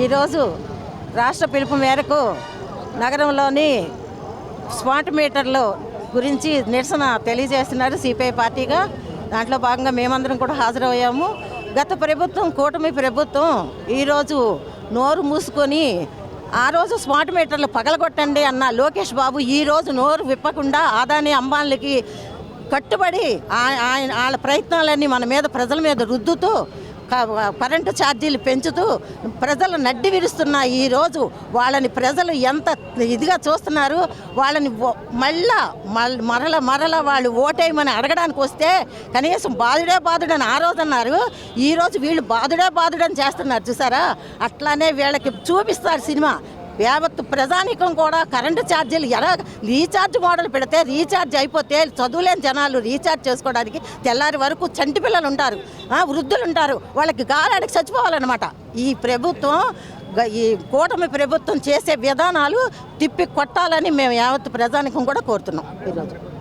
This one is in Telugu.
ఈరోజు రాష్ట్ర పిలుపు మేరకు నగరంలోని స్మార్ట్ మీటర్లు గురించి నిరసన తెలియజేస్తున్నారు సిపిఐ పార్టీగా. దాంట్లో భాగంగా మేమందరం కూడా హాజరయ్యాము. గత ప్రభుత్వం, కూటమి ప్రభుత్వం ఈరోజు నోరు మూసుకొని ఆ రోజు స్మార్ట్ మీటర్లు పగలగొట్టండి అన్న లోకేష్ బాబు ఈరోజు నోరు విప్పకుండా అదానీ అంబానీలకి కట్టుబడి వాళ్ళ ప్రయత్నాలన్నీ మన మీద, ప్రజల మీద రుద్దుతూ కరెంటు ఛార్జీలు పెంచుతూ ప్రజలు నడ్డి విరుస్తున్న ఈరోజు వాళ్ళని ప్రజలు ఎంత ఇదిగా చూస్తున్నారు. వాళ్ళని మరల వాళ్ళు ఓటేయమని అడగడానికి వస్తే కనీసం బాధుడని ఆ రోజు అన్నారు. ఈరోజు వీళ్ళు బాధుడని చేస్తున్నారు. చూసారా? అట్లానే వీళ్ళకి చూపిస్తారు సినిమా. యావత్తు ప్రజానీకం కూడా కరెంటు ఛార్జీలు ఎలా రీఛార్జ్ మోడల్ పెడితే రీఛార్జ్ అయిపోతే చదువులేని జనాలు రీఛార్జ్ చేసుకోవడానికి తెల్లారి వరకు చంటి పిల్లలు ఉంటారు, వృద్ధులు ఉంటారు, వాళ్ళకి గాలాడికి చచ్చిపోవాలన్నమాట. ఈ ప్రభుత్వం, ఈ కూటమి ప్రభుత్వం చేసే విధానాలు తిప్పి కొట్టాలని మేము యావత్తు ప్రజానీకం కూడా కోరుతున్నాం ఈరోజు.